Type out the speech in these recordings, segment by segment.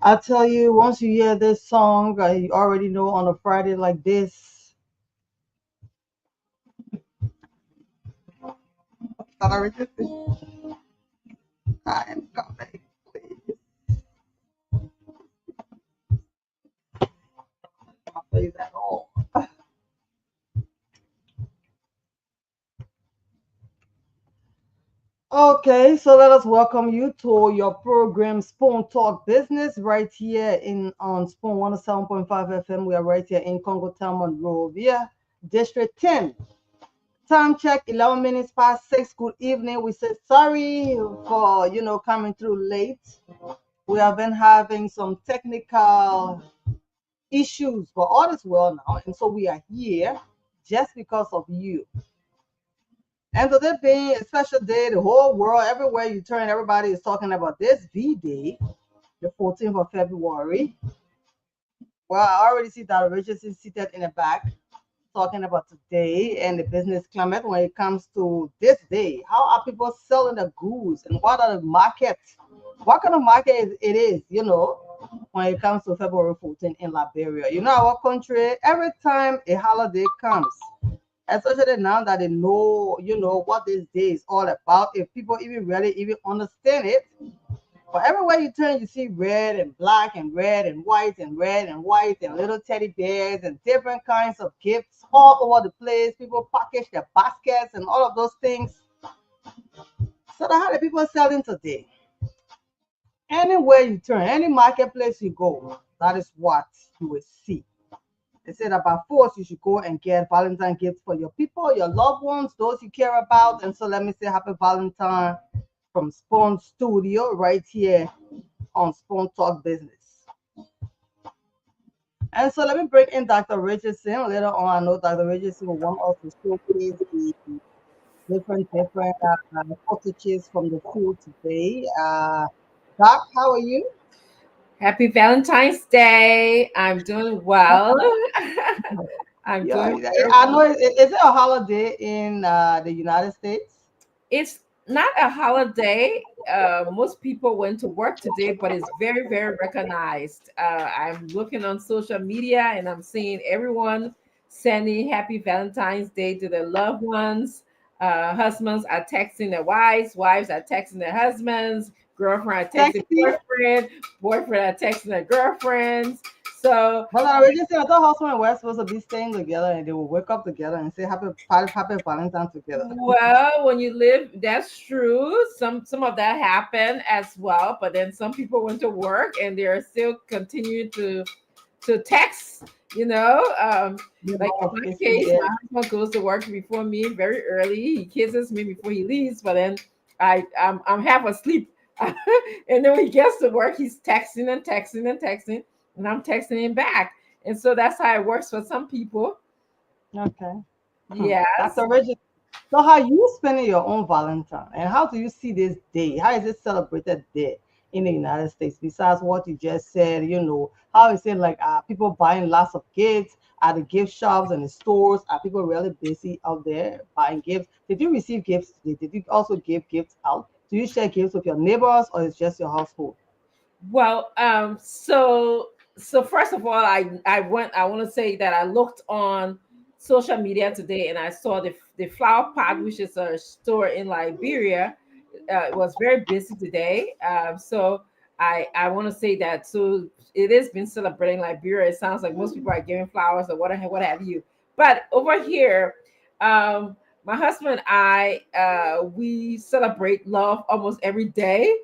I tell you, once you hear this song, you already know on a Friday like this. Sorry, I am coming. Please, not play that all. Okay, so let us welcome you to your program Spoon Talk Business right here in on Spoon 107.5 FM. We are right here in Congo Town, Monrovia, District 10. Time check 11 minutes past 6. Good evening. We say sorry for coming through late. We have been having some technical issues, but all is well now, and so we are here just because of you. And today being a special day, the whole world, everywhere you turn, everybody is talking about this V Day, the 14th of February. Well, I already see that Richardson seated in the back talking about today and the business climate when it comes to this day. How are people selling the goods and what are the markets? What kind of market it is, when it comes to February 14th in Liberia? Our country, every time a holiday comes, especially now that they know, what this day is all about, if people even really even understand it, but everywhere you turn, you see red and black and red and white and red and white and little teddy bears and different kinds of gifts all over the place. People package their baskets and all of those things. So that's how the people are selling today. Anywhere you turn, any marketplace you go, that is what you will see. They said about force, you should go and get Valentine gifts for your people, your loved ones, those you care about. And so let me say happy Valentine from Spawn Studio right here on Spawn Talk Business. And so let me bring in Dr. Richardson. Later on, I know Dr. Richardson will want us to showcase the different footages from the field today. Doc, how are you? Happy Valentine's Day. I'm doing well. I'm Yeah, doing very I know. well. Is it a holiday in the United States? It's not a holiday. Most people went to work today, but it's very, very recognized. I'm looking on social media and I'm seeing everyone sending happy Valentine's Day to their loved ones. Husbands are texting their wives are texting their husbands, girlfriend are texting Texting? boyfriend are texting their girlfriends. So But I already said I thought husband and wife supposed to be staying together and they will wake up together and say happy Valentine together. well, when you live, that's true. Some of that happened as well, but then some people went to work and they're still continuing to text. You know, like in my It's case, yes. my husband goes to work before me very early. He kisses me before he leaves, but then I'm half asleep, and then when he gets to work, he's texting and texting and texting, and I'm texting him back, and so that's how it works for some people. Okay. Yes. Dr. Reggie, so how you spending your own Valentine and how do you see this day? How is it celebrated there in the United States? Besides what you just said, how is it like people buying lots of gifts at the gift shops and the stores? Are people really busy out there buying gifts? Did you receive gifts today? Did you also give gifts out? Do you share gifts with your neighbors or it's just your household? Well, so first of all, I want to say that I looked on social media today and I saw the flower pot, which is a store in Liberia. It was very busy today. So I want to say that so it is been celebrating Liberia. It sounds like most people are giving flowers or what have you. But over here, my husband and I we celebrate love almost every day.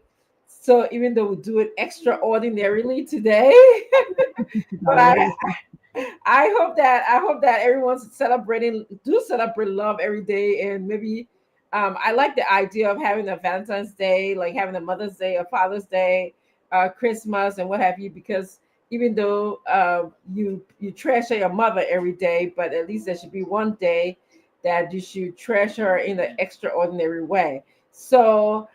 So even though we do it extraordinarily today, but Nice. I hope that everyone's celebrating do celebrate love every day, and maybe I like the idea of having a Valentine's Day, like having a Mother's Day, a Father's Day, Christmas, and what have you, because even though you treasure your mother every day, but at least there should be one day that you should treasure her in an extraordinary way. So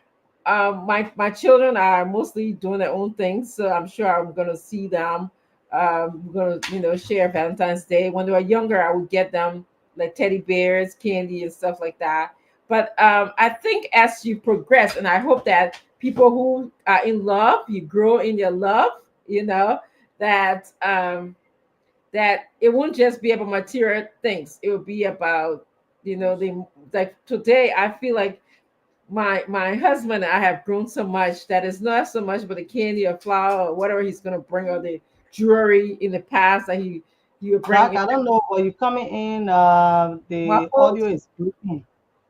my children are mostly doing their own things, so I'm sure I'm gonna see them. We're gonna share Valentine's Day. When they were younger, I would get them like teddy bears, candy, and stuff like that. But I think as you progress, and I hope that people who are in love, you grow in your love, you know, that that it won't just be about material things. It will be about, the like today I feel like my husband and I have grown so much that it's not so much about the candy or flour or whatever he's gonna bring, or the jewelry in the past that he would bring Doc, in. I don't know, but you coming in. The Muffled. audio is breaking.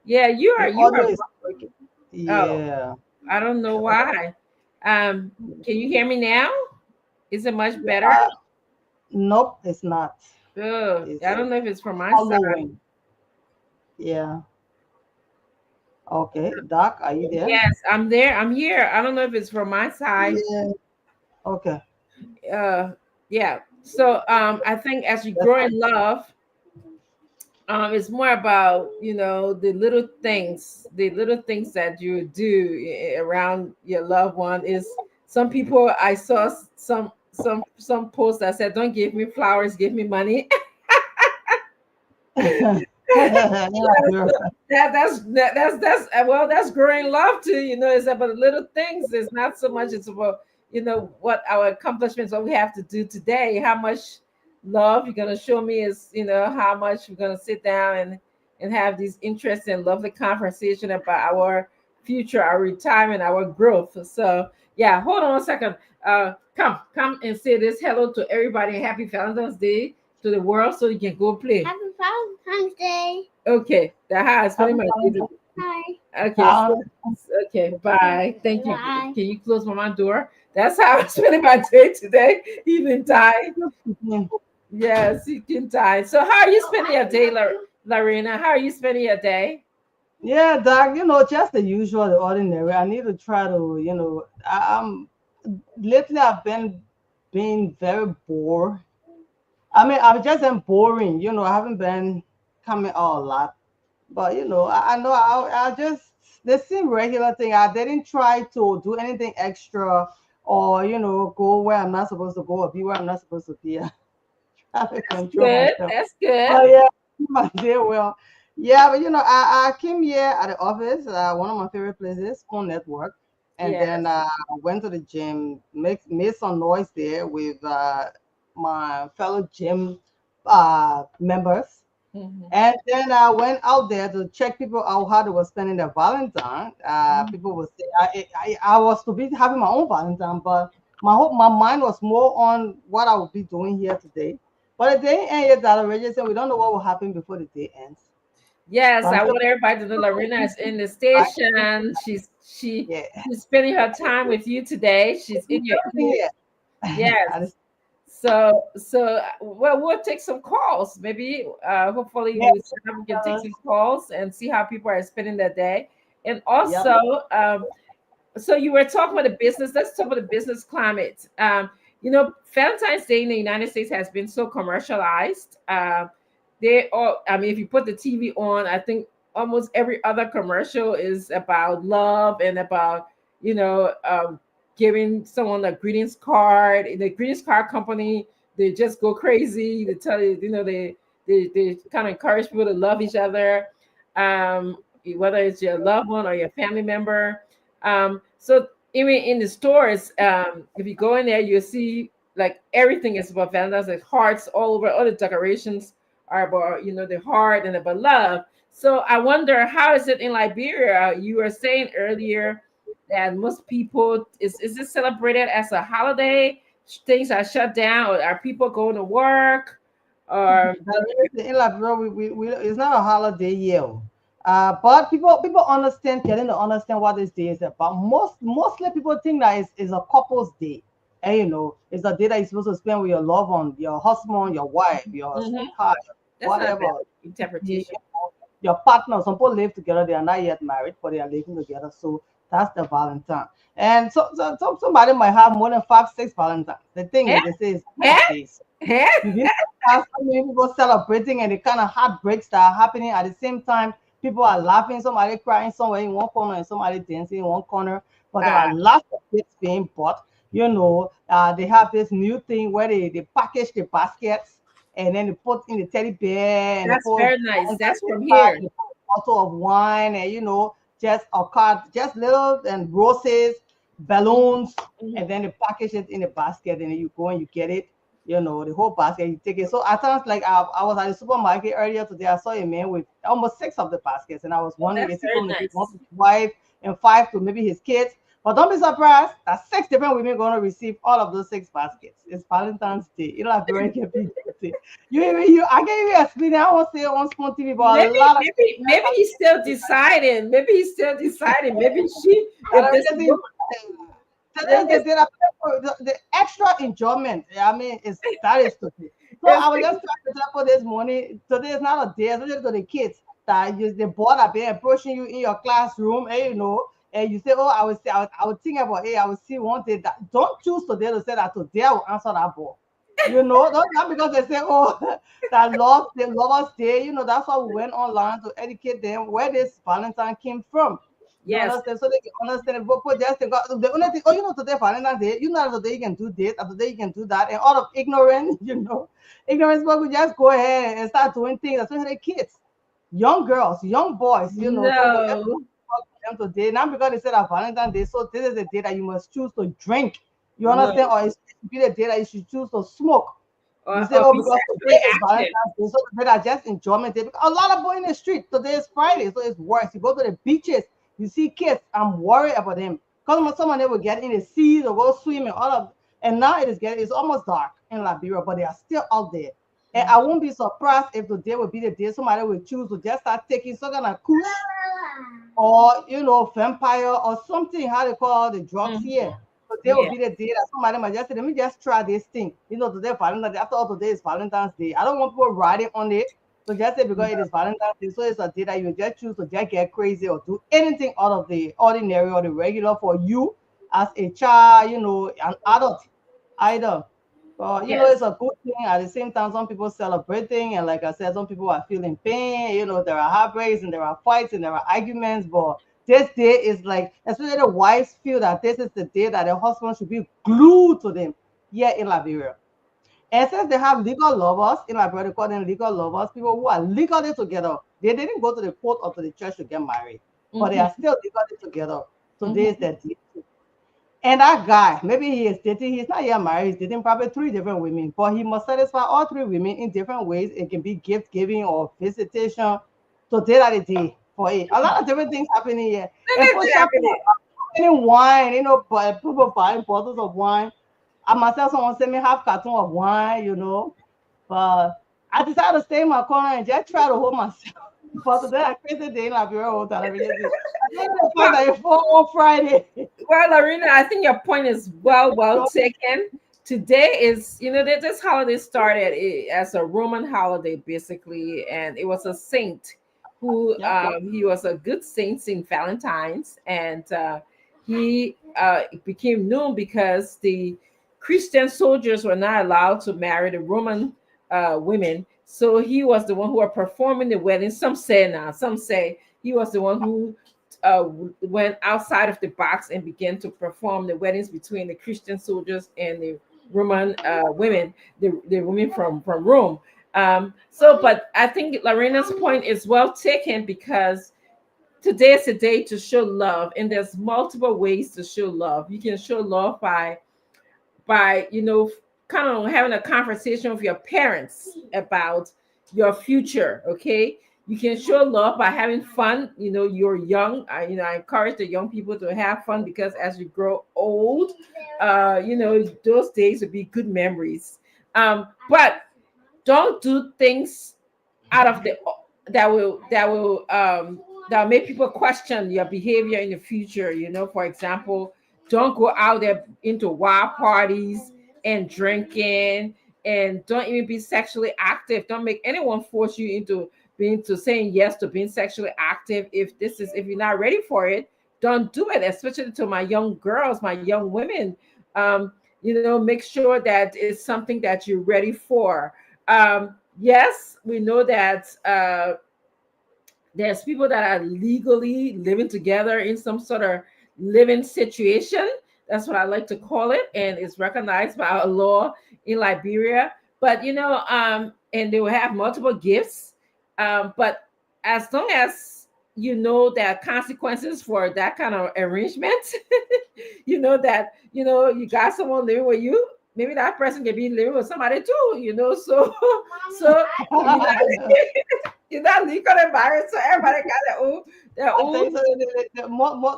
Yeah, The you audio are. is breaking. Oh, Yeah. I don't know why. Can you hear me now? Is it much better? Uh, nope, it's not. Oh, I It's don't know if it's from my side. following. Yeah. Okay. Doc, are you there? Yes, I'm there. I'm here. I don't know if it's from my side. Yeah. Okay. Uh, yeah. So I think as you That's grow in love, it's more about, the little things that you do around your loved one. Is some people, I saw some posts that said, "Don't give me flowers, give me money." yeah, girl. Well, that's growing love too. It's about little things. It's not so much. It's about, what our accomplishments, what we have to do today. How much love you're gonna show me is, how much we're gonna sit down and have these interesting, lovely conversation about our future, our retirement, our growth. So yeah, hold on a second. Come and say this hello to everybody. Happy Valentine's Day to the world, so you can go play. Happy Valentine's Day. Okay, that how I Happy spending my day. Valentine's. Hi. Okay, Uh, so okay, bye. Thank you. Bye. Can you close my door? That's how I'm spending my day today. Even time. Yes, you can die. So how are you spending your day, Lorena? How are you spending your day? yeah, Doc, just the usual, the ordinary. I need to try to, I'm lately I've been being very bored. I mean, I've just been boring, I haven't been coming out a lot. But I know I just the same regular thing. I didn't try to do anything extra or go where I'm not supposed to go or be where I'm not supposed to be. I try to That's control good. myself. That's good. But yeah, my day well. Yeah, but I came here at the office, one of my favorite places, Spoon Network, and then Yes. I went to the gym, made some noise there with my fellow gym members, Mhm. and then I went out there to check people out how they were spending their Valentine. People Mhm. would say I was to be having my own Valentine, but my mind was more on what I would be doing here today. But the day end yet that already said we don't know what will happen before the day ends. Yes, But I'm I still want everybody to know Lorena is in the I, station. yeah, She's spending her time with you today. She's in your everything ear. here. I Yes. just, So well, we'll take some calls. Maybe hopefully yeah, we can take some calls and see how people are spending their day. And yep. also, so you were talking about the business. Let's talk about the business climate. Valentine's Day in the United States has been so commercialized. They all, I mean, if you put the TV on, I think almost every other commercial is about love and about, you know, um, giving someone a greetings card. The greetings card company, they just go crazy. They tell you, they kind of encourage people to love each other, whether it's your loved one or your family member. So even in the stores, if you go in there, you see like everything is about Valentine's, like hearts all over. All the decorations are about, the heart and about love. So I wonder, how is it in Liberia? You were saying earlier that most people, is this celebrated as a holiday? Things are shut down, or are people going to work? Or In Liberia, it's not a holiday here. But people understand, getting to understand what this day is about. Mostly people think that it's a couple's day. And it's a day that you're supposed to spend with your loved one, your husband, your wife, your Mhm. sweetheart, That's not a bad whatever. interpretation. Your partner. Some people live together, they are not yet married, but they are living together. So that's the Valentine. And so somebody might have more than 5, 6 Valentines. The thing Yeah, is, they say it's yeah, holidays. yeah. You did have so many people celebrating and the kind of heartbreaks that are happening at the same time. People are laughing, somebody crying somewhere in one corner and somebody dancing in one corner. But there are lots of gifts being bought. They have this new thing where they package the baskets and then they put in the teddy bear and they That's put very nice. Valentine's That's Day from card, here. they put a bottle of wine and just a card, just little and roses. balloons, and Mhm. then they package it in a basket, and then you go and you get it. The whole basket, you take it. So at times, like I was at the supermarket earlier today, I saw a man with almost six of the baskets, and I was Oh, wondering, that's is he very going to give one to nice. his wife and five to maybe his kids? But don't be surprised that six different women going to receive all of those six baskets. It's Valentine's Day. You know, have very happy birthday. I can't even explain it. I won't say it on Spoon TV, but a Maybe, lot of maybe he's still deciding. Maybe he's still deciding. Maybe she, if this woman, Today if is the this day that the extra enjoyment. I mean, is that is today. So is I was just trying to tell for this morning. Today is not a day, especially to the kids that the board are being approaching you in your classroom, and and you say, "Oh, I would think about it. I would see one day that." Don't choose today to say that today I will answer that ball. Not because they say, "Oh, that love the lovers day." That's why we went online to educate them where this Valentine came from. You yes, understand? So they can understand it. But just think, the only thing, oh, today Valentine's Day, today you can do this, and today you can do that, and out of ignorance, ignorance, but we just go ahead and start doing things, especially the kids, young girls, young boys, So we just no, talk to them today, not because they said that Valentine's Day, so this is the day that you must choose to drink. You no, understand? Or it should be the day that you should choose to smoke. You say, or oh, be because sexually today is active. Valentine's Day, so today I just enjoyment day. Because a lot of boys in the street, today is Friday, so it's worse. You go to the beaches, you see kids, I'm worried about them. Because some of them will get in the seas or go swimming, all of, and now it's almost dark in Liberia, but they are still out there. And I won't be surprised if today will be the day somebody will choose to just start taking some kind of kush or vampire or something, how they call the drugs Mhm. here. So there will Yeah, be the day that somebody might just say, let me just try this thing. Today Valentine's Day. After all, today is Valentine's Day. I don't want people riding on it. So just say because it is Valentine's Day, so it's a day that you just choose to just get crazy or do anything out of the ordinary or the regular for you as a child, an adult either. But it's yes, a good thing. At the same time, some people celebrating, and like I said, some people are feeling pain. There are heartbreaks and there are fights and there are arguments. But this day is like, especially the wives feel that this is the day that the husband should be glued to them here in Liberia. And since they have legal lovers in Liberia, they call them legal lovers, people who are legally together. They didn't go to the court or to the church to get married, but they are hmm still legally together. Today is hmm the day. And that guy, maybe he's not yet married, he's dating probably three different women, but he must satisfy all three women in different ways. It can be gift giving or visitation. So day that a day for it. A lot of different things happening here. And for shopping, happening. wine, but people buying bottles of wine. I myself, someone sent me half carton of wine. But I decided to stay in my corner and just try to hold myself. But today I created the in Liberia whole television. I didn't know the fact Well, that it's on Friday. well, Lorena, I think your point is well taken. Today is, this holiday started as a Roman holiday, basically, and it was a saint who, Yep, yep. he was a good saint, Saint Valentine's, and he became known because the Christian soldiers were not allowed to marry the Roman women. So he was the one who were performing the wedding. Some say he was the one who went outside of the box and began to perform the weddings between the Christian soldiers and the Roman women, the women from Rome. But I think Lorena's point is well taken because today is a day to show love, and there's multiple ways to show love. You can show love by kind of having a conversation with your parents about your future. Okay, you can show love by having fun. You're young. I encourage the young people to have fun because as you grow old, those days will be good memories. But don't do things out of the that will make people question your behavior in the future. For example, don't go out there into wild parties and drinking, and don't even be sexually active. Don't make anyone force you into saying yes to being sexually active. If you're not ready for it, don't do it, especially to my young girls, my young women. Make sure that it's something that you're ready for. Yes, we know that there's people that are legally living together in some sort of living situation. That's what I like to call it, and it's recognized by our law in Liberia. But and they will have multiple gifts. But as long as you know there are consequences for that kind of arrangement, you know that you got someone living with you. Maybe that person can be living with somebody too. So so you know you're not legally married, so everybody got their I tell own. you, so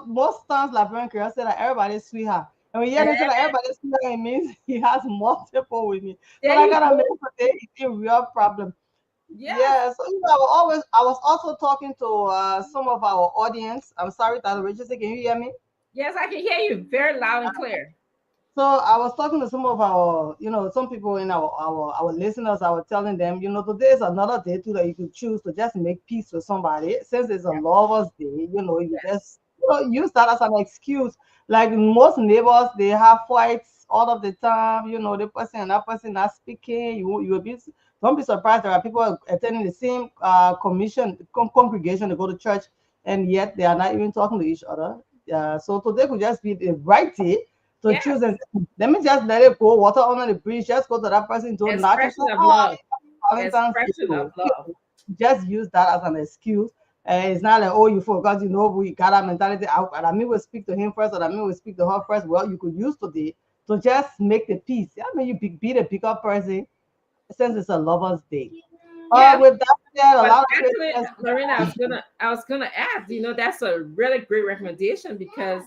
most times, like Brent Carroll said, like everybody's sweetheart. And when you hear me say like everybody's sweetheart, it means he has multiple with me. So There that you kind of go. makes it a real problem. Yes, Yeah, so I was also talking to some of our audience. I'm sorry, that Richard, can you hear me? yes, I can hear you very loud and clear. So I was talking to some of our, some people in our listeners. I was telling them, today is another day too that you could choose to just make peace with somebody. Since it's a Yeah. lovers day, you Yes. just use that as an excuse. Like most neighbors, they have fights all of the time. The person and that person not speaking. You will be don't be surprised there are people attending the same congregation to go to church, and yet they are not even talking to each other. So today could just be the right day to choose Yes. and let me just let it go, water under the bridge, just go to that person, don't knock and say, Expression of oh, love. happy Valentine's Day. Expression of love. Just use that as an excuse. It's not like, oh, you forgot, we got our mentality out. And I mean, we'll speak to him first, or I mean, we'll speak to her first. Well, you could use today to just make the peace. I mean, you be the pickup person since it's a lover's day. Yeah, With that said, a but lot of actually, Christians, Lorena, I was gonna ask. That's a really great recommendation because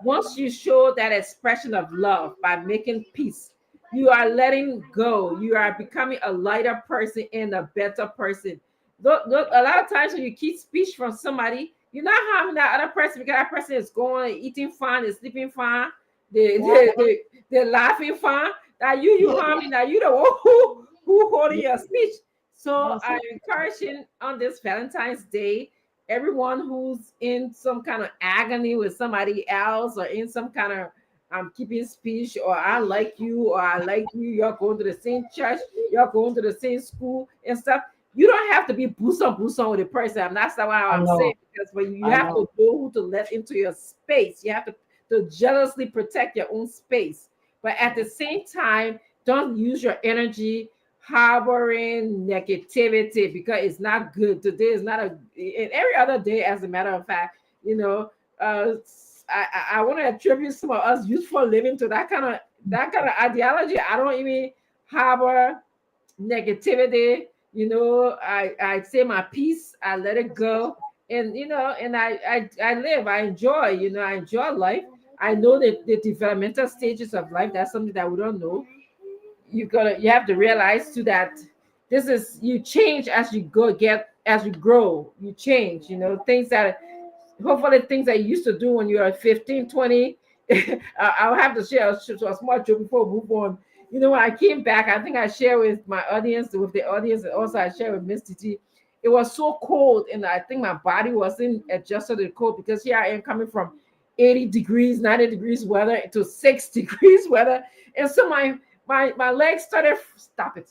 once you show that expression of love by making peace, you are letting go. You are becoming a lighter person and a better person. Look, a lot of times when you keep speech from somebody, you're not harming that other person because that person is going, eating fine, they're sleeping fine, yeah, they're laughing fine. That you yeah, harming, that you the one who holding yeah, your speech. So no, I'm so encouraging on this Valentine's Day, everyone who's in some kind of agony with somebody else or in some kind of keeping speech, or I like you or I like you, you're going to the same church, you're going to the same school and stuff. You don't have to be bosom with a person. That's not what I I'm saying, know, because when you I have know. to know who to let into your space, you have to jealously protect your own space. But at the same time, don't use your energy harboring negativity because it's not good. Today is not and every other day, as a matter of fact, uh, I want to attribute some of us useful living to that kind of ideology. I don't even harbor negativity. I say my piece, I let it go, and I live, I enjoy, I enjoy life. I know that the developmental stages of life, that's something that we don't know. You have to realize too that this is, you change as you as you grow, you change, things that hopefully things that you used to do when you were 15, 20. I'll have to share a small joke before we move on. When I came back, I think I share with the audience, and also I share with Miss Titi. It was so cold, and I think my body wasn't adjusted to the cold because here I am coming from 80 degrees, 90 degrees weather to 6 degrees weather. And so my legs started, stop it.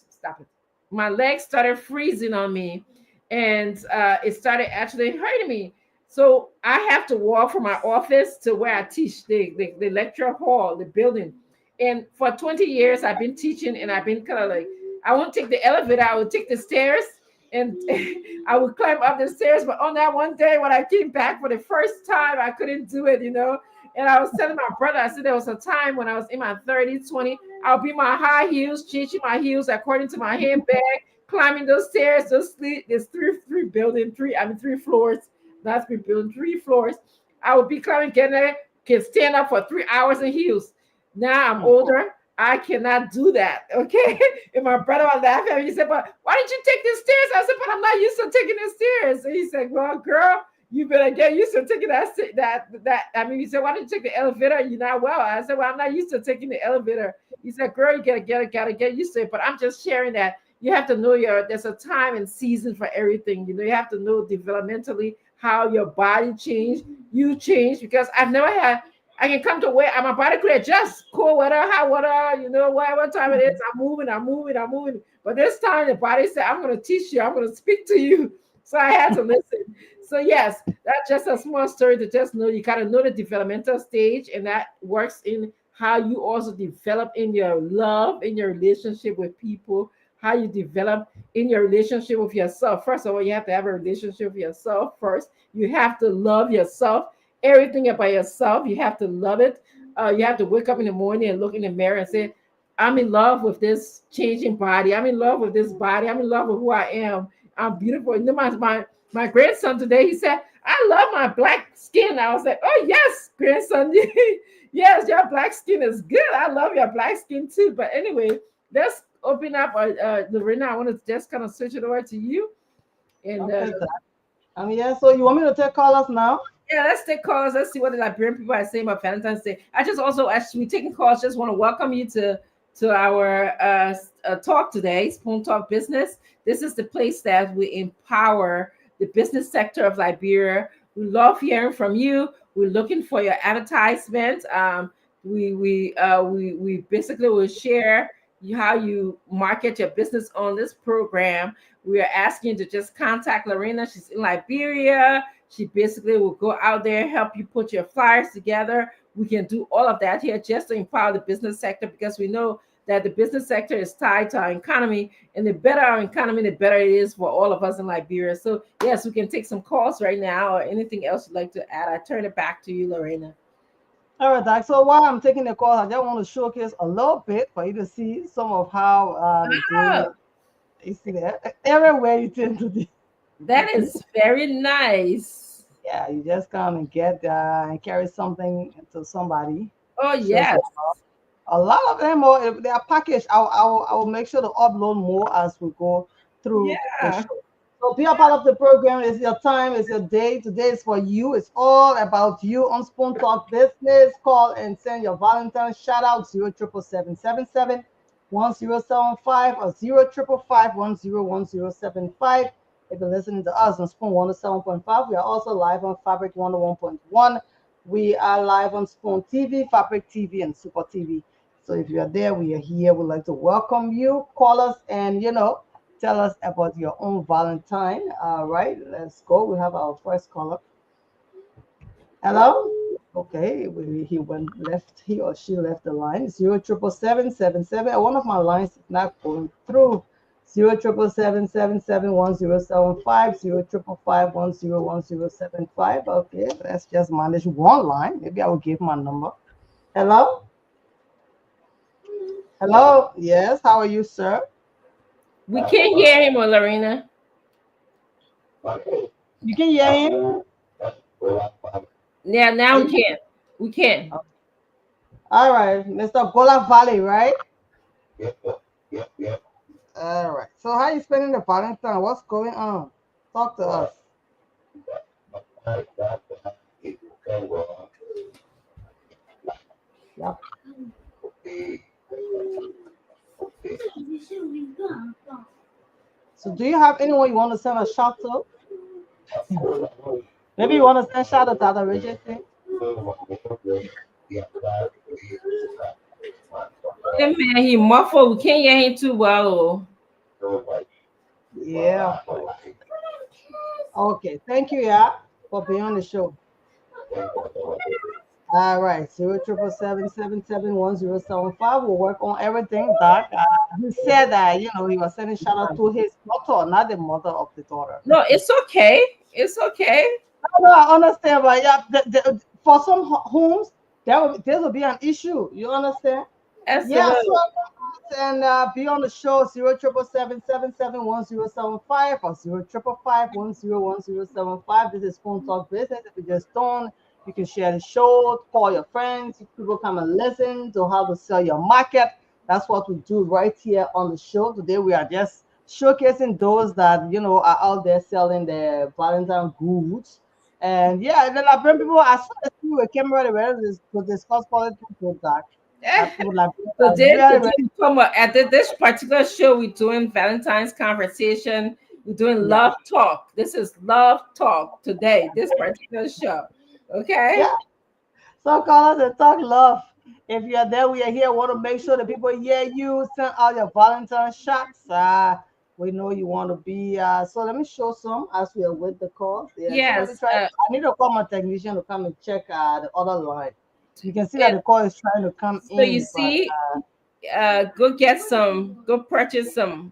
My legs started freezing on me, and it started actually hurting me. So I have to walk from my office to where I teach, the lecture hall, the building. And for 20 years, I've been teaching, and I've been kind of like, I won't take the elevator, I would take the stairs, and I would climb up the stairs. But on that one day when I came back for the first time, I couldn't do it. And I was telling my brother, I said there was a time when I was in my 30s, 20, I'll be my high heels, changing my heels according to my handbag, climbing those stairs, there's three floors. That's been building 3 floors. I would be climbing, getting there, can stand up for 3 hours in heels. Now I'm older. I cannot do that. Okay. And my brother was laughing at me. He said, "But why did you take the stairs?" I said, "But I'm not used to taking the stairs." And he said, "Well, girl, you better get used to taking that. I mean," he said, "Why didn't you take the elevator? You're not well." I said, "Well, I'm not used to taking the elevator." He said, "Girl, you gotta get used to it." But I'm just sharing that you have to know there's a time and season for everything. You have to know developmentally how your body changed, you change, because I can come to where my body could adjust cold weather, hot weather, whatever time it is, I'm moving. But this time the body said, "I'm gonna teach you, I'm gonna speak to you." So I had to listen. So yes, that's just a small story to just know you gotta know the developmental stage, and that works in how you also develop in your love, in your relationship with people, how you develop in your relationship with yourself. First of all, you have to have a relationship with yourself first. You have to love yourself. everything about yourself. You have to love it. You have to wake up in the morning and look in the mirror and say, I'm in love with this changing body. I'm in love with this body. I'm in love with who I am. I'm beautiful. And then my grandson today, he said, I love my black skin. I was like, oh, yes, grandson. Yes, your black skin is good. I love your black skin too. But anyway, let's open up. Lorena, I want to just kind of switch it over to you. And Okay, Doc. Yeah, so you want me to take callers now? yeah, let's take calls. Let's see what the Liberian people are saying about Valentine's Day. I just also, as we taking calls, just want to welcome you to our talk today, Spoon Talk Business. This is the place that we empower the business sector of Liberia. We love hearing from you. We're looking for your advertisement. We basically will share how you market your business on this program. We are asking you to just contact Lorena. She's in Liberia. She basically will go out there, help you put your flyers together. We can do all of that here just to empower the business sector, because we know that the business sector is tied to our economy, and the better our economy, the better it is for all of us in Liberia. So yes, we can take some calls right now, or anything else you'd like to add. I turn it back to you, Lorena. All right, Doc. So while I'm taking the call, I just want to showcase a little bit for you to see some of how they're doing Oh, it. You see that everywhere you turn to the, that is very nice. yeah, you just come and get and carry something to somebody. Oh Show yes, some. A lot of them are if they are packaged. I will make sure to upload more as we go through the yeah. show. So be a part of the program. It's your time. It's your day. Today is for you. It's all about you on Spoon Talk Business. Call and send your Valentine shout out 07777 1075 or 055510175. If you're listening to us on Spoon 107.5, we are also live on Fabric 101.1. We are live on Spoon TV, Fabric TV, and Super TV. So if you are there, we are here. We'd like to welcome you. Call us and tell us about your own Valentine. All right, let's go. We have our first caller. Hello. Okay, he went left. He or she left the line. 07777. One of my lines is not going through. 07777 1075 055510175. Okay, let's just manage one line. Maybe I will give my number. Hello. Hello. Yes. How are you, sir? We can't hear him, Lorena. You can hear him. Yeah, Are now we you? can. We can. All right, Mr. Gola Valley, right? All right. So how you spending the Valentine? What's going on? Talk to us. Yep. So do you have anyone you want to send a shout to? Maybe you want to send shout out to the Richard thing? That man, he muffled. We can't hear him too well. Yeah. Okay. Thank you, yeah, for being on the show. All right. 07777 1075. We'll work on everything. Doc. He said that, he was sending shout out to his daughter, not the mother of the daughter. No, it's okay. It's okay. No, I understand, but yeah, for some homes, there will be an issue. You understand? Yeah, so Absolutely. and be on the show 07777 1075 or 055510175. This is Phone Talk Business. If you just don't, you can share the show, call your friends, people come and listen to how to sell your market. That's what we do right here on the show. Today we are just showcasing those that are out there selling their Valentine goods. And yeah, the Liberian people, as soon as we came ready to discuss politics with that. People like Today really, we come up at this particular show. We're doing Valentine's conversation. We're doing yeah, love talk. This is love talk today. This particular show. Okay. yeah. So call us and talk love. If you're there, we are here. Want to make sure that people hear you. Send out your Valentine shots. We know you want to be. So let me show some as we are with the calls. Yeah, somebody Yes. try. I need to call my technician to come and check the other line. You can see that And the call is trying to come so you in, but see, go purchase some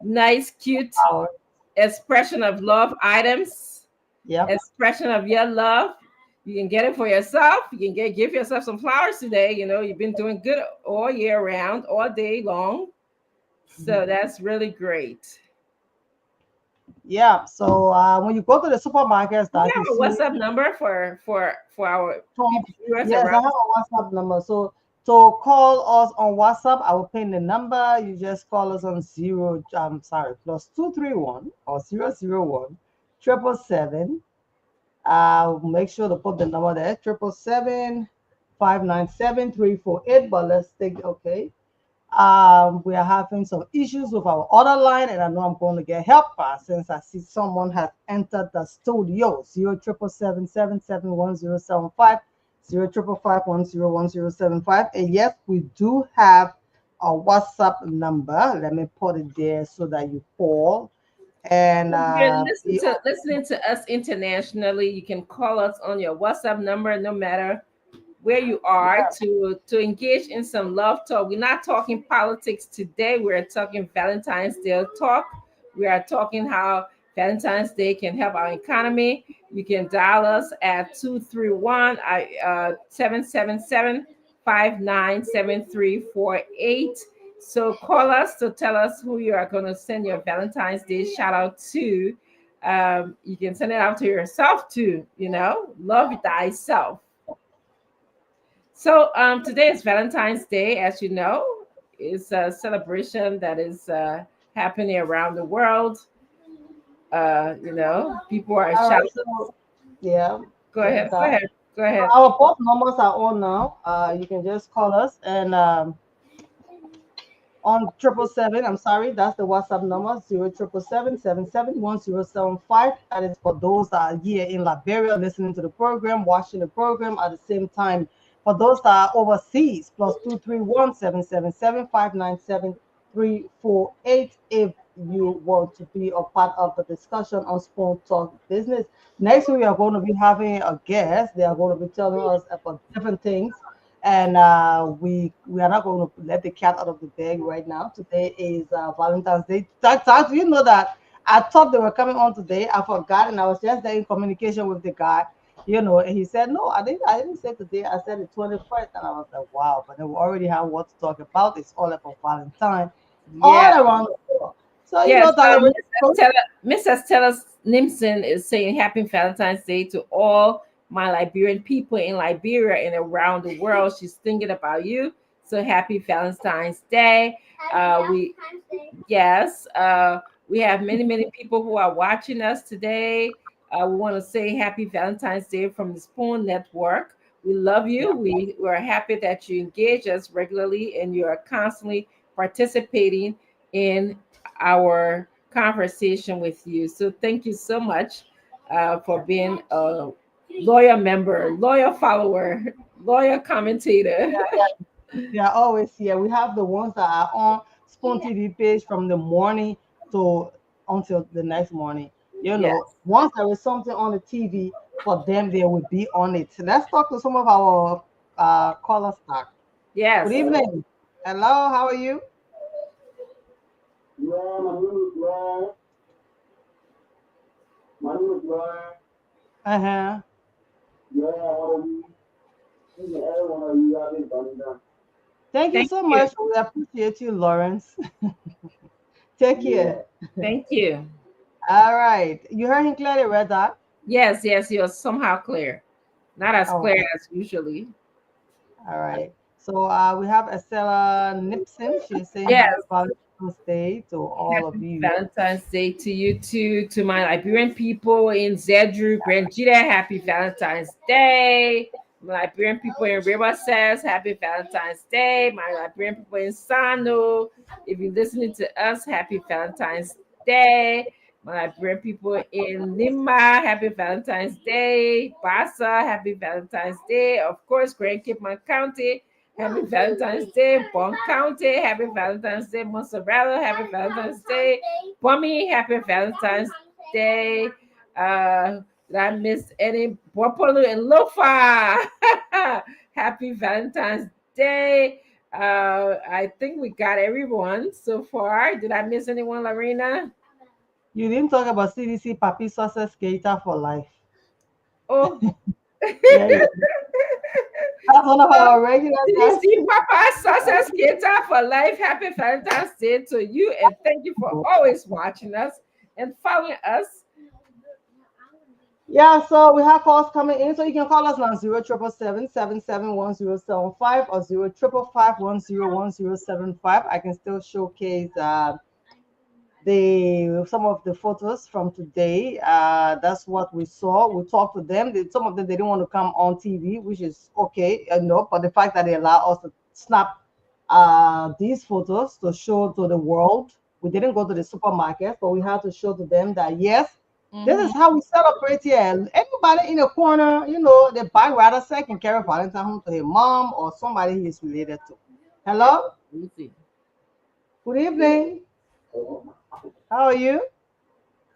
nice, cute our expression of love items, yep. expression of your love. You can get it for yourself. You can give yourself some flowers today. You've been doing good all year round, all day long. So that's really great. Yeah. So when you go to the supermarkets Do you that you have a see, WhatsApp number for our so people viewers yes, I around? have a WhatsApp number. So to call us on WhatsApp, I will pin the number. You just call us on zero. I'm sorry, +231 or 001 777. Make sure to put the number there, 777 597 348. But let's take okay. We are having some issues with our other line, and I know I'm going to get help since I see someone has entered the studio. 077771075 055510175. And yes, we do have a WhatsApp number. Let me put it there so that you call. And If you're listening to us internationally, you can call us on your WhatsApp number, no matter where you are, to engage in some love talk. We're not talking politics today. We're talking Valentine's Day talk. We are talking how Valentine's Day can help our economy. You can dial us at 231 777 597348. So call us to tell us who you are going to send your Valentine's Day shout out to. You can send it out to yourself too, love thyself. So today is Valentine's Day, as you know. It's a celebration that is happening around the world. People are all right, shouting. so yeah, Go there's ahead. Go that. ahead. Go ahead. Our both numbers are on now. You can just call us and on 777. I'm sorry, that's the WhatsApp number 07777 771 075. That is for those that are here in Liberia listening to the program, watching the program at the same time. For those that are overseas, +231 777 597 348. If you want to be a part of the discussion on Spoon Talk Business. Next, we are going to be having a guest. They are going to be telling us about different things, and we are not going to let the cat out of the bag right now. Today is Valentine's Day. That you know that I thought they were coming on today. I forgot, and I was just there in communication with the guy. And he said, "No, I didn't say today. I said the 21st." And I was like, "Wow!" But then we already have what to talk about. It's all about Valentine, Yeah. all around the world. So Yes. that. Mrs. Stella Nimson is saying Happy Valentine's Day to all my Liberian people in Liberia and around the world. She's thinking about you. So happy Valentine's Day. Yes, we have many, many people who are watching us today. We want to say happy Valentine's Day from the Spoon Network. We love Yeah. you. We're happy that you engage us regularly and you are constantly participating in our conversation with you. So thank you so much for being a loyal member, loyal follower, loyal commentator. They are always here. We have the ones that are on Spoon TV page from the morning to until the next morning. Yes. Once there is something on the TV for them, they will be on it. So let's talk to some of our caller stock. Good Yes. evening. Hello, how are you? Yeah, my name is Ryan. My name is Ryan. Uh-huh. Yeah, how are you? Each and every one of you have been done that. Thank you Thank so you. much. We appreciate you, Lawrence. Take Yeah. care. Thank you. All right. You heard him clearly, Red Dot? Yes, yes, you're somehow clear. Not as Oh, clear as usually. all right. So we have Estella Nipson. She's saying Yes. happy Valentine's Day to all of Happy you. Valentine's Day to you too, to my Liberian people in Zedru, Grandjita. Happy Valentine's Day. My Liberian people in River says Happy Valentine's Day. My Liberian people in Sano, if you're listening to us, Happy Valentine's Day. My Liberian people in Lima, Happy Valentine's Day. Bassa, Happy Valentine's Day. Of course, Grand Cape County, Happy Valentine's Day. Bon County, Happy Valentine's Day. Mozzarella, Happy Valentine's Day. Bummy, Happy Valentine's Day. Did I miss any? Bopolu and Lofa. Happy Valentine's Day. I think we got everyone so far. Did I miss anyone, Lorena? You didn't talk about CDC Papi Success Skater for life. Oh, Yeah, yeah. That's one of our regular guys. CDC Papa Success Cater for Life. Happy Valentine's Day to you, and thank you for always watching us and following us. Yeah, so we have calls coming in. So you can call us on 07777 or 055510175. I can still showcase the some of the photos from today. That's what we saw. We talked to them. Some of them they didn't want to come on TV, which is okay, but the fact that they allow us to snap these photos to show to the world. We didn't go to the supermarket, but we had to show to them that yes, this is Mhm. how we celebrate here. Anybody in the corner, they buy rather second carry Valentine home to their mom or somebody he is related to. Hello, Easy. good evening. How are you?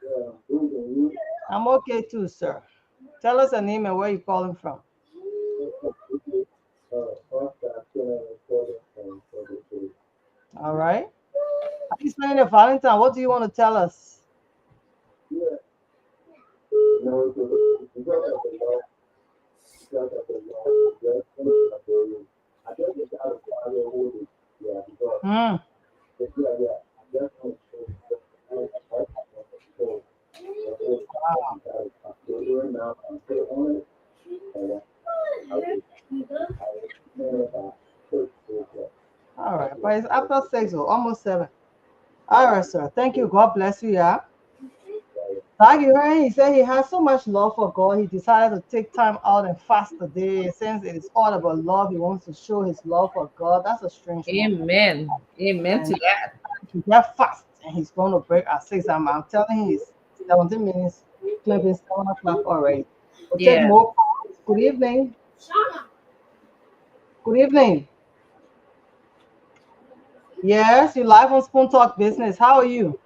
Yeah, good and you. I'm okay too, sir. Tell us your name and where you're calling from. First, I feel recording for the day. All right. How you spending your Valentine? What do you want to tell us? Yeah, because of the law, just I just got to follow hold it. Yeah, because Hmm. yeah, I just want to show so the whole time I'm still doing now, I'm still on it, and I will, I will, first, All right. But it's after 6 or almost 7. All right, sir. Thank you. God bless you. Yeah. Like you heard, he said he has so much love for God. He decided to take time out and fast today. Since it is all about love, he wants to show his love for God. That's a strange one. Amen. Amen to And that. he got fast, and he's going to break at 6. I'm telling you, it's 17 minutes, clipping 7 o'clock already. We'll take Yeah. more calls. Good evening. Good evening. Yes, you live on Spoon Talk Business. How are you?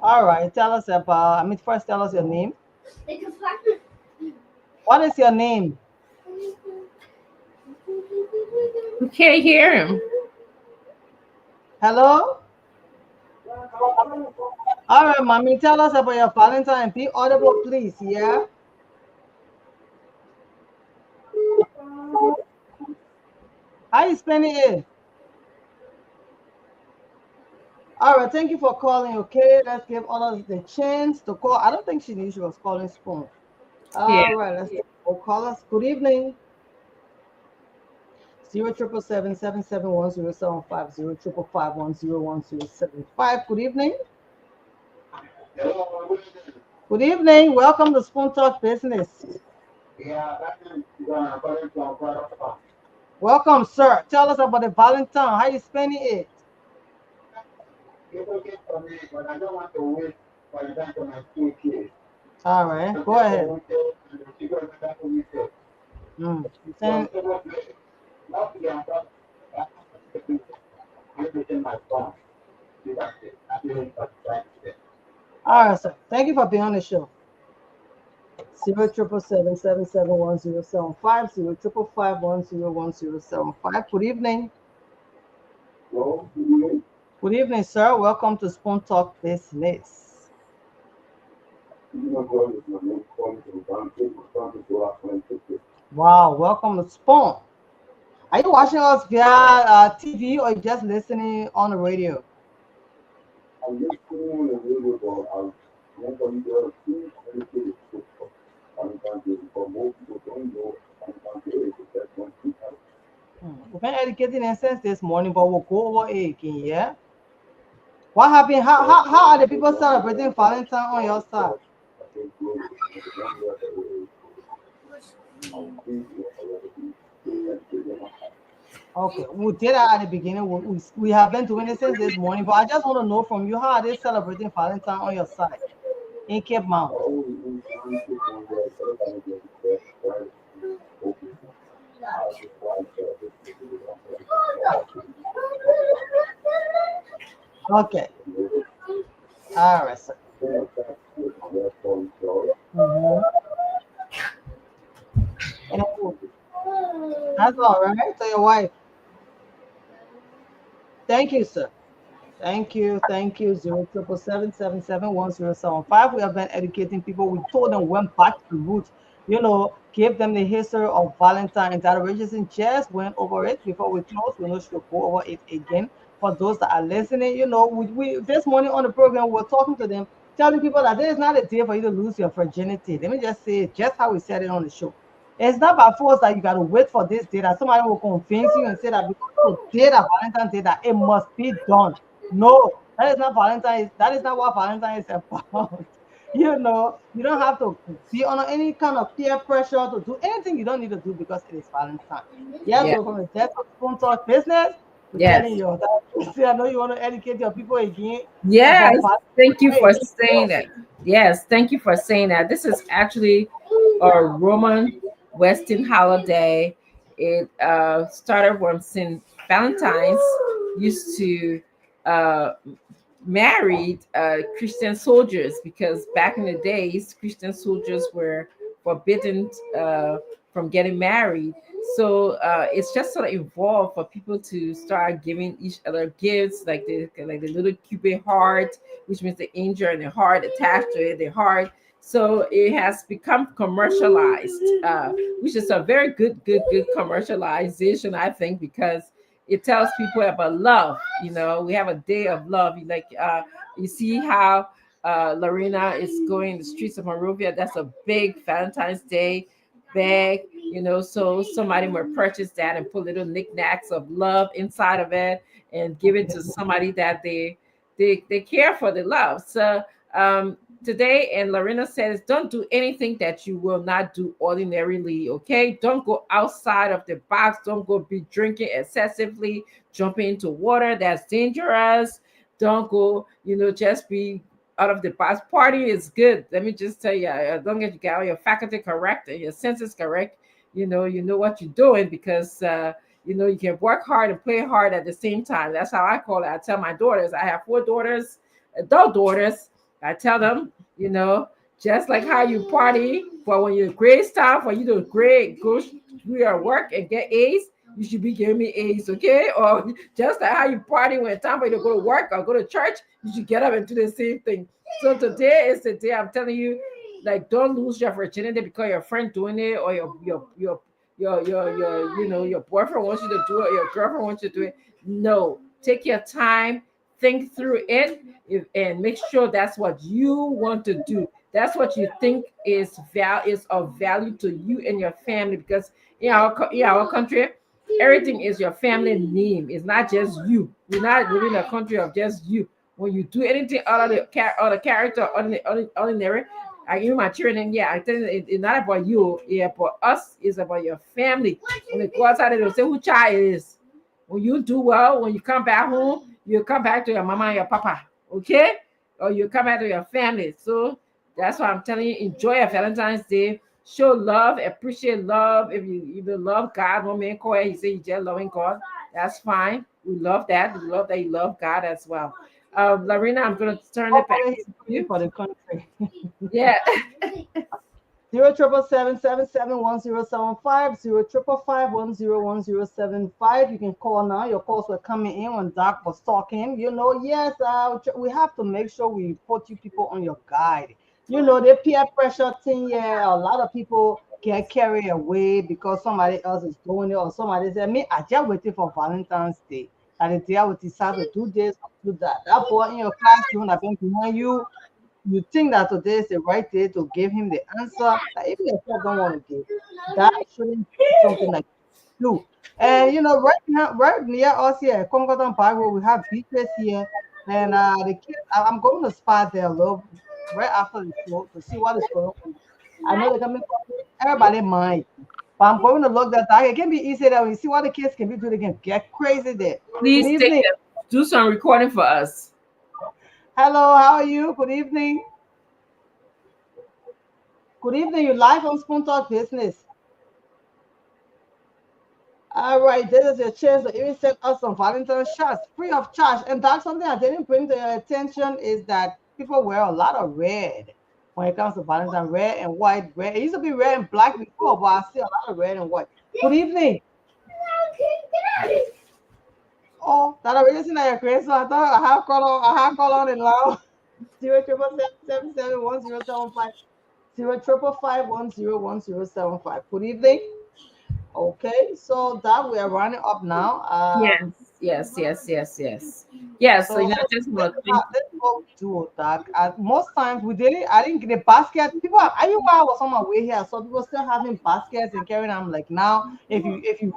All right. Tell us about, first tell us your name. What is your name? We can't hear him. Hello? All right, mommy. Tell us about your Valentine. Be audible, please. Yeah. How you spending it? All right. Thank you for calling. Okay. Let's give others the chance to call. I don't think she knew she was calling Spoon. Yeah. All right. Let's call us. Good evening. 07777710750 055510175. Good evening. Good evening. Welcome to Spoon Talk Business. yeah, that is according to our product. Welcome, sir. Tell us about the Valentine. How you spending it? It's okay for me, but I don't want to wait for the time for my school kids. All right. To Go get the ahead. hotel and the secret that we said. Mm. So I'm Send, so not to get everything my phone. See that's it. I didn't try to say. all right, sir. Thank you for being on the show. 07777710750 055510175. Good evening. So, you Good evening, sir. Welcome to Spoon Talk Business. know, go with my name, phone to one people, something to our friend to say. Wow. Welcome to Spoon. Are you watching us via TV or you just listening on the radio? I'm just seeing the video, but I'll never be able to see anything to put. I'm going to, for most people don't know, I'm going to that's one thing. We've been educating in sense this morning, but we'll go over it again. Yeah. What happened? How are the people celebrating Valentine on your side? I think you know, I'll see you. Okay, we did that at the beginning. We have been doing it since this morning, but I just want to know from you how are they celebrating Valentine on your side in Cape Mount? Oh, we trying to find out everybody gets their right focus. Just like Okay, all right, sir. Mm-hmm. And that's all right. So your wife. Thank you, sir. Thank you. Thank you. 077771075. We have been educating people. We told them went back to the roots, give them the history of Valentine. That origin just went over it before we close. We know she'll go over it again. For those that are listening, we this morning on the program, we're talking to them, telling people that there is not a day for you to lose your virginity. Let me just say it just how we said it on the show. It's not by force that you got to wait for this day that somebody will convince you and say that because today that Valentine's Day that it must be done. No, that is not Valentine. That is not what Valentine is about. You don't have to be under any kind of peer pressure to do anything you don't need to do because it is Valentine. Yeah, Yeah. so from the depth of Spoon Talk business, we're telling Yes. you that I know you want to educate your people again about Yes. Valentine's. Thank you Hey, for please saying go. that. Yes. Thank you for saying that. This is actually a Roman Western holiday. It started when St. Valentine's used to uh, married Christian soldiers, because back in the days, Christian soldiers were forbidden from getting married. So it's just sort of evolved for people to start giving each other gifts, like the little cupid heart, which means the angel and the heart attached to it, the heart. So it has become commercialized, which is a very good commercialization, I think, because it tells people about love. We have a day of love. You see how Lorena is going the streets of Monrovia. That's a big Valentine's Day bag. So somebody might purchase that and put little knickknacks of love inside of it and give it to somebody that they care for, the love. So um, today, and Lorena says, don't do anything that you will not do ordinarily. Okay, don't go outside of the box. Don't go be drinking excessively, jumping into water that's dangerous. Don't go, just be out of the box. Party is good. Let me just tell you, as long as you get all your faculty correct and your senses correct, you know what you're doing, because you can work hard and play hard at the same time. That's how I call it. I tell my daughters, I have 4 daughters, adult daughters. I tell them, just like how you party, but when your grades time for you to go do your work and get A's, you should be giving me A's, okay? Or just like how you party when it's time for you to go to work or go to church, you should get up and do the same thing. So today is the day I'm telling you, like, don't lose your virginity because your friend doing it, or your boyfriend wants you to do it, or your girlfriend wants you to do it. No, take your time, think through it, and make sure that's what you want to do. That's what you think is of value to you and your family, because in our country, everything is your family name. It's not just you. We're not living in a country of just you. When you do anything out of character, ordinary, I give my children, yeah, I tell you, it's not about you. Yeah, about us. It's about your family. When they go outside, they'll say who child it is. When you do well, when you come back home, you come back to your mama and your papa, okay? Or you come back to your family. So that's why I'm telling you, enjoy your Valentine's Day. Show love, appreciate love. If you even love God, one man call it, he said you just loving God. That's fine. We love that. We love that you love God as well. Lorena, I'm gonna turn it back Hopefully to he's praying you. for the country. Yeah. 077771075, 055510105. You can call now. Your calls were coming in when Doc was talking. Yes, we have to make sure we put you people on your guide. The peer pressure thing, yeah, a lot of people get carried away because somebody else is doing it, or somebody said, me, I just waiting for Valentine's Day. That the day I would decide to do this or do that. That boy in your classroom that been behind you think that today is the right day to give him the answer that even if you don't want to give, that shouldn't be something that you do. And right now, right near us here at Concord Park, where we have beaches here, and the kids, I'm going to spot there a little right after the show to see what is going on. I know they're coming from everybody mind, but I'm going to look that back. It can be easy that when you see what the kids can be doing, they can get crazy there. Good Please take evening. them. Do some recording for us. Hello, how are you? Good evening. Good evening. You live on Spoon Talk Business. All right, this is your chance to even send us some Valentine shots free of charge. And that's something I didn't bring to your attention is that people wear a lot of red when it comes to Valentine, red and white. Red. It used to be red and black before, but I see a lot of red and white. Good evening. Oh, that already seen that you're crazy. So I thought I have call on it now. 07777 1075 055510107. Good evening. Okay, so that we are running up now. Yes, yes, yes, yes, yes. Yes, so So I just this want is to thank. this is what we do, Doc. Most times we didn't. I didn't get a basket. People, I mean, while I was on my way here, I saw people still having baskets and carrying. I'm like, now, if you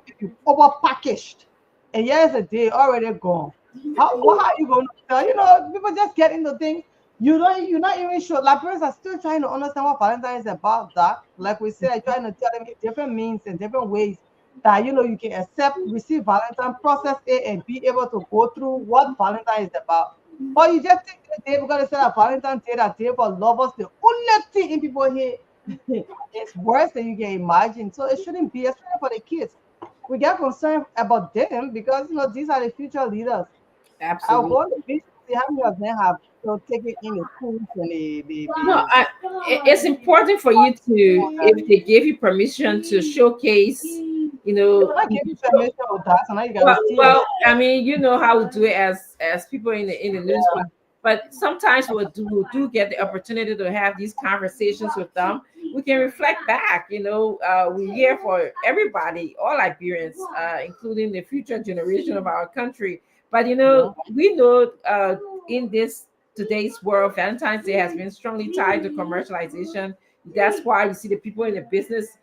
over packaged, and here's a day already gone. How are you going to tell? People just get into things. You're not even sure. Like parents are still trying to understand what Valentine is about, Doc. Like we said, trying to tell them different means and different ways that you can accept, receive Valentine, process it, and be able to go through what Valentine is about. But you just think the day because they say that Valentine's Day, that day for lovers, the only thing in people here is worse than you can imagine. So it shouldn't be, especially for the kids. We get concerned about them because these are the future leaders. I'll Absolutely. go on the beach to see how many of them have taken in the schools and No, it's important for you to, if they give you permission to showcase, they will not give you show, permission with that, so now you gotta well, steal. well, I mean, you know how we do it as people in the news, but sometimes we do get the opportunity to have these conversations with them. We can reflect back. We're here for everybody, all Liberians, including the future generation of our country. But Yeah. we know in this today's world, Valentine's Day has been strongly tied to commercialization. That's why you see the people in the business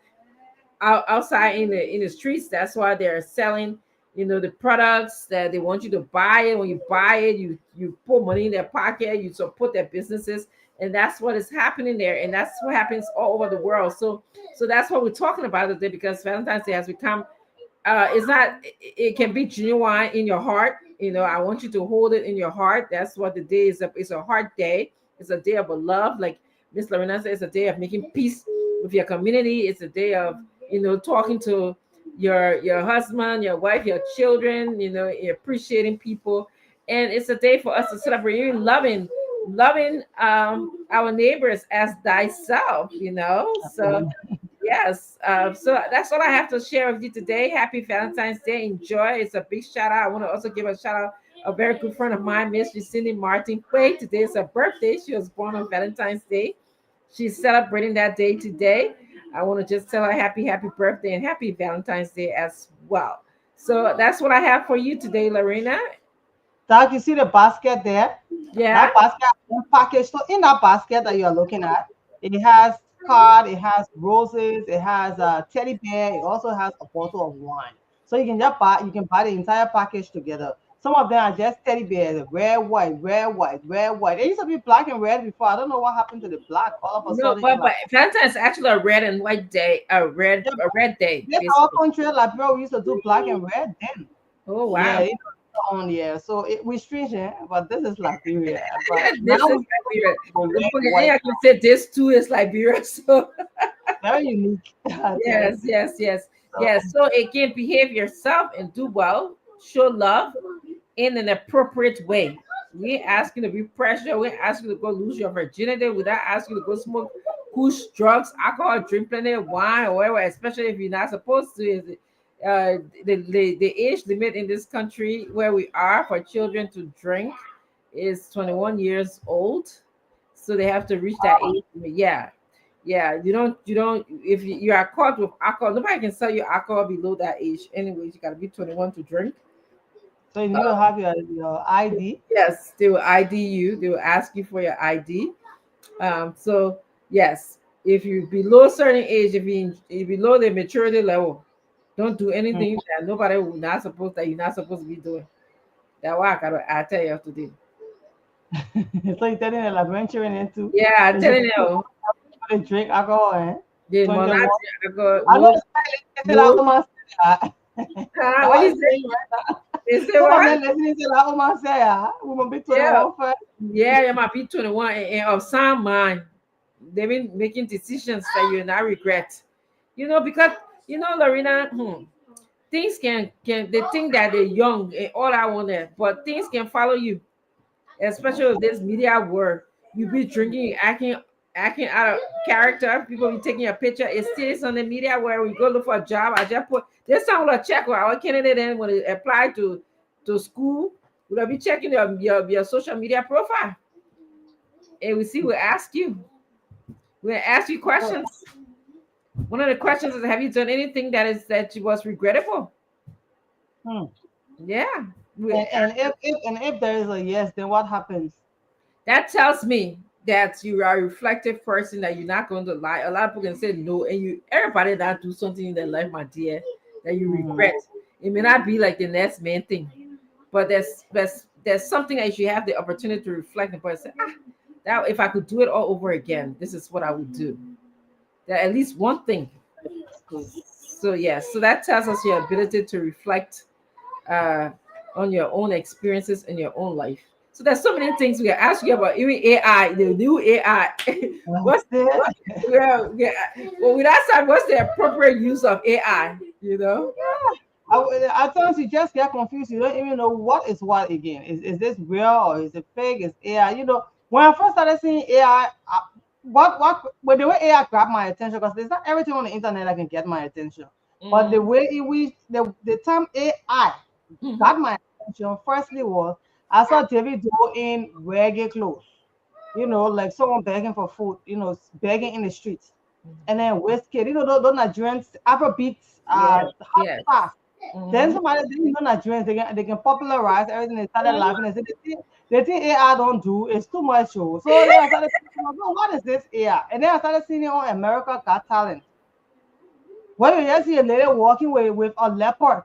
outside in the streets. That's why they're selling the products that they want you to buy it. When you buy it, you put money in their pocket, you support their businesses, and that's what is happening there, and that's what happens all over the world. So that's what we're talking about today, because Valentine's Day has become, it's not, it can be genuine in your heart. I want you to hold it in your heart. That's what the day is. It's a heart day. It's a day of a love, like Miss Lorena said. It's a day of making peace with your community. It's a day of talking to your husband, your wife, your children, appreciating people. And it's a day for us to celebrate you, loving our neighbors as thyself. So yes, so that's all I have to share with you today. Happy Valentine's Day. Enjoy. It's a big shout out. I want to also give a shout out a very good friend of mine, Miss Jacindy Martin Quay. Today is her birthday. She was born on Valentine's Day. She's celebrating that day today. I want to just tell her happy birthday and happy Valentine's Day as well. So that's what I have for you today, Lorena. Doc, you see the basket there? Yeah. That basket package. So in that basket that you are looking at, it has card, it has roses, it has a teddy bear, it also has a bottle of wine. So you can buy the entire package together. Some of them are just teddy bears, red, white, red, white, red, white. It used to be black and red before. I don't know what happened to the black. All of a No, sudden, but Valentine's is actually a red and white day, yeah, a red day, this our basically. country, like bro, we used to do black and red then. Oh Yeah, wow. on yeah. So we stringent, but this is Liberia. But now This is we Liberia. the Don't red, forget, white, I can say this too is Liberia. So very unique. I tell you. yes, yes, yes, yes. So So again, behave yourself and do well. Show love in an appropriate way. We ain't asking to be pressure. We ain't asking to go lose your virginity. We're not asking to go smoke push drugs, alcohol, drink plenty of wine, or whatever. Especially if you're not supposed to. The age limit in this country where we are for children to drink is 21 years old, so they have to reach that age limit. Yeah, yeah. You don't. If you are caught with alcohol, nobody can sell you alcohol below that age. Anyways, you got to be 21 to drink. so you need to have your ID. Yes, they will ID you. They will ask you for your ID. So yes, if you below certain age, if below the maturity level, don't do Mm. anything that nobody will not supposed that you're not supposed to be doing. That why I tell you today. So you're telling the Liberian into Yeah, I they should telling you, they drink alcohol, eh? they must not 21. I go I know no they say that no. woman say that. Huh? Now What what you is say? saying right now? They say Some of what? them listening say that woman say we must be Yeah, 21 first. yeah. You might be 21 and of sound mind. They've been making decisions that you not regret. Because Lorena. Things can they think that they're young and all I want that, but things can follow you, especially with this media world. You be drinking, acting out of character. People be taking a picture. It stays on the media where we go look for a job. I just put this time with a check with our candidate and when it applied to to school, we'll be checking your social media profile, and we'll ask you. We'll ask you questions. One of the questions is, have you done anything that was regrettable? Hmm. Yeah. And if there is a yes, then what happens? That tells me that you are a reflective person, that you're not going to lie. A lot of people can say no, and everybody that do something in their life, my dear, that you Mhm. regret. It may not be like the next main thing, but there's something that you have the opportunity to reflect upon and say, that if I could do it all over again, this is what I would do. That at least one thing. That's good. So yes, so that tells us your ability to reflect uh, on your own experiences in your own life. So there's so many things we are asking about, even AI, the new AI. That's what's what, it. yeah, well, with that said, what's the appropriate use of AI? You know? At times you just get confused. You don't even know what is what again. Is this real or is it fake? Is AI? When I first started seeing AI, when the way AI grabbed my attention, because there's not everything on the internet that can get my attention. But the Mm-hmm. way the term AI got my attention, firstly was I saw David Doe in reggae clothes. Like someone begging for food. Begging in the streets. And then Wizkid, those Nigerians, Afrobeats, Yes, hot yes. stuff. Then Mm-hmm. somebody didn't know Nigerians, they can popularize everything. They started laughing and said, the thing AI don't do is too much show. So then I started thinking, "No, what is this AI?" And then I started seeing it on America Got Talent. Where you just see a lady walking with a leopard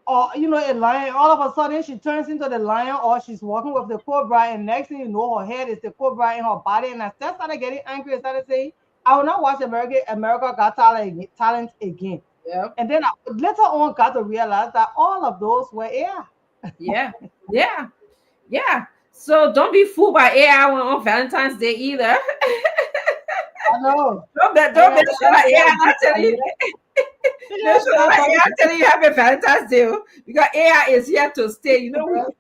or a lion. All of a sudden she turns into the lion, or she's walking with the cobra, and next thing you know, her head is the cobra in her body. And I just started getting angry and started saying, I will not watch America Got Talent again. Yep. And then I later on got to realize that all of those were AI. Yeah. Yeah. Yeah. So don't be fooled by AI on Valentine's Day either. I know. Don't AI make sure that AI not telling you. She Make just sure start that talking AI telling you happy Valentine's Day, oh, because AI is here to stay. to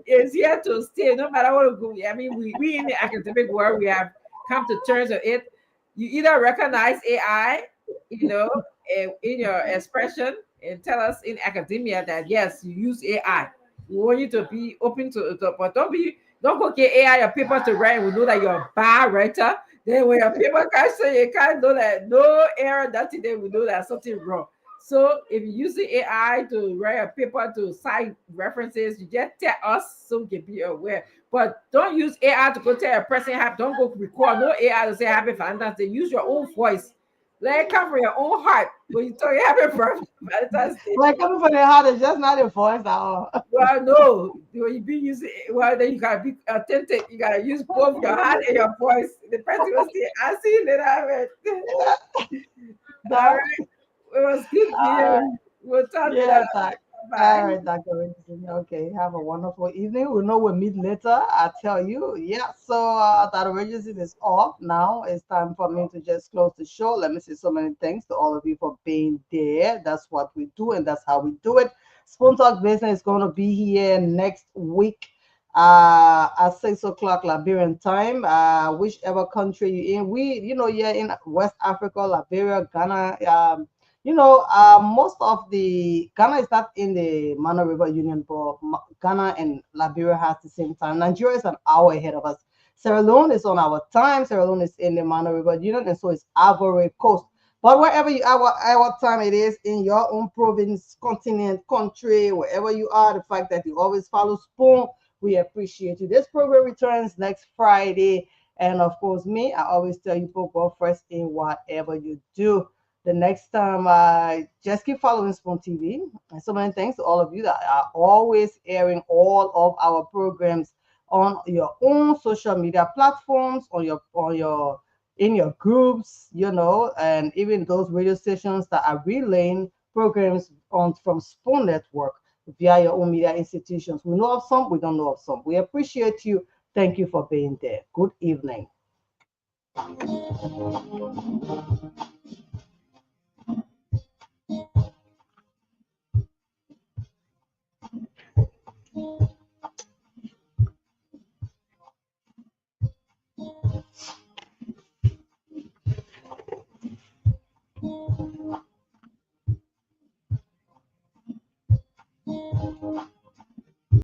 Is here to stay. No matter what we go. I mean, we in the academic world, we have come to terms with it. You either recognize AI, in your expression, and tell us in academia that yes, you use AI. We want you to be open to it, but don't go get AI your paper to write. We know that you're a bad writer. Then when your paper can't say, you can't know that no error, nothing, then we know that something wrong. So if you use the AI to write a paper to cite references, you just tell us so we can be aware. But don't use AI to go tell a person happy. Don't go record no AI to say happy Valentine's Day. Use your own voice. Let it come from your own heart. When you talk happy Valentine's Day. like coming from the heart is just not a voice at all. Well, no, when you be using well, then you gotta be authentic. You gotta use both your heart and your voice. The person will say, "I see you later." All That, right, it was good uh, being. We'll talk later. yeah, that. Bye. All right, Dr. Richardson. Okay, have a wonderful evening. We know we'll meet later. I tell you. Yeah, so Dr. Richardson is off now. It's time for me to just close the show. Let me say so many thanks to all of you for being there. That's what we do, and that's how we do it. Spoon Talk Business is going to be here next week at 6 o'clock Liberian time. Whichever country you're in. You're in West Africa, Liberia, Ghana. Most of the Ghana is not in the Mano River Union, but Ghana and Liberia has the same time. Nigeria is an hour ahead of us. Sierra Leone is on our time. Sierra Leone is in the Mano River Union, and so is Ivory Coast. But wherever you are, what time it is in your own province, continent, country, wherever you are, the fact that you always follow Spoon, we appreciate you. This program returns next Friday. And of course, me, I always tell you, put God first in whatever you do. The next time, just keep following Spoon TV. And so many thanks to all of you that are always airing all of our programs on your own social media platforms, on your in your groups, and even those radio stations that are relaying programs on from Spoon Network via your own media institutions. We know of some, we don't know of some. We appreciate you. Thank you for being there. Good evening.